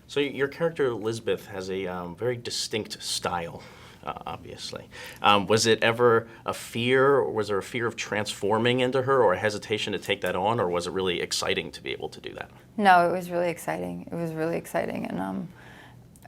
So your character Elizabeth has a very distinct style, obviously. Was it ever a fear, or was there a fear of transforming into her, or a hesitation to take that on, or was it really exciting to be able to do that? No, it was really exciting. It was really exciting, and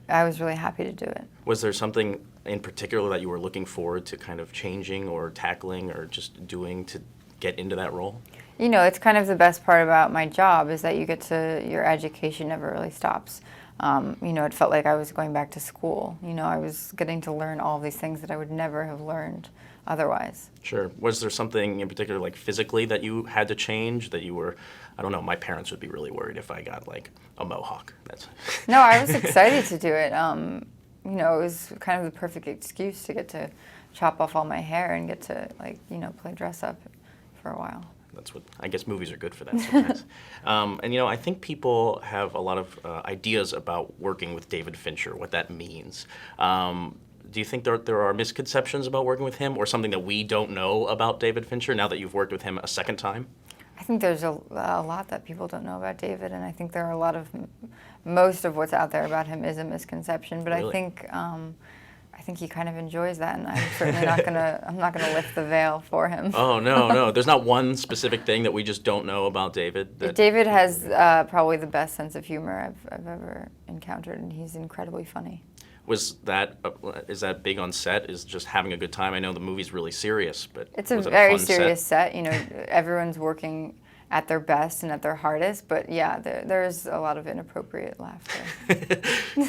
I was really happy to do it. Was there something in particular that you were looking forward to kind of changing or tackling or just doing to get into that role? You know, it's kind of the best part about my job is that your education never really stops. You know, it felt like I was going back to school. You know, I was getting to learn all these things that I would never have learned otherwise. Sure. Was there something in particular, like physically, that you had to change, that you were, I don't know, my parents would be really worried if I got like a mohawk. That's No, I was excited to do it. You know, it was kind of the perfect excuse to get to chop off all my hair and get to, like, you know, play dress up for a while. That's what, I guess movies are good for that sometimes. And you know, I think people have a lot of ideas about working with David Fincher, what that means. Do you think there are misconceptions about working with him, or something that we don't know about David Fincher now that you've worked with him a second time? I think there's a lot that people don't know about David, and I think there are a lot of, most of what's out there about him is a misconception, but Really? I think he kind of enjoys that, and I'm certainly I'm not gonna lift the veil for him. Oh, no, no. There's not one specific thing that we just don't know about David? David has probably the best sense of humor I've ever encountered, and he's incredibly funny. Is that big on set, is just having a good time? I know the movie's really serious, but It's a was it very fun serious set. You know, everyone's working at their best and at their hardest, but yeah, there's a lot of inappropriate laughter.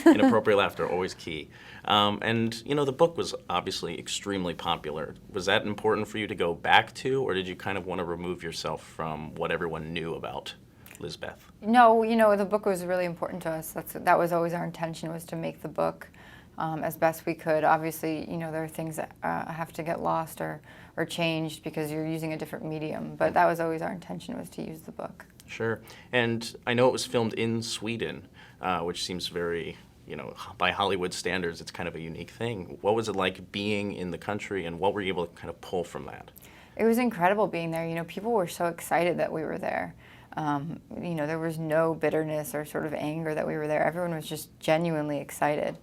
Inappropriate laughter, always key. And, you know, the book was obviously extremely popular. Was that important for you to go back to, or did you kind of want to remove yourself from what everyone knew about Lisbeth? No, you know, the book was really important to us. That was always our intention, was to make the book as best we could. Obviously, you know, there are things that have to get lost or changed because you're using a different medium, but that was always our intention, was to use the book. Sure. And I know it was filmed in Sweden, which seems very, you know, by Hollywood standards, it's kind of a unique thing. What was it like being in the country, and what were you able to kind of pull from that? It was incredible being there. You know, people were so excited that we were there. You know, there was no bitterness or sort of anger that we were there. Everyone was just genuinely excited.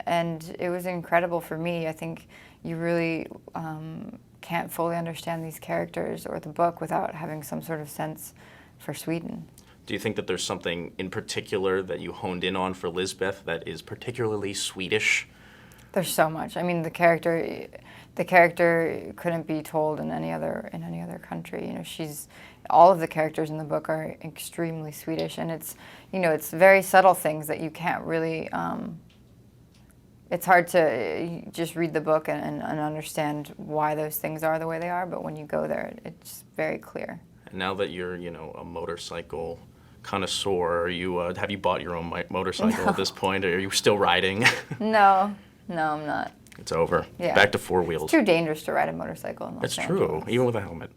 And it was incredible for me. I think you really can't fully understand these characters or the book without having some sort of sense for Sweden. Do you think that there's something in particular that you honed in on for Lisbeth that is particularly Swedish? There's so much. I mean, the character couldn't be told in any other country. You know, all of the characters in the book are extremely Swedish, and it's, you know, it's very subtle things that you can't really. It's hard to just read the book and understand why those things are the way they are, but when you go there, it's very clear. And now that you're, you know, a motorcycle connoisseur, have you bought your own motorcycle at this point, or are you still riding? No, I'm not. It's over. Yeah. Back to four wheels. It's too dangerous to ride a motorcycle in Los That's Angeles. true, even with a helmet.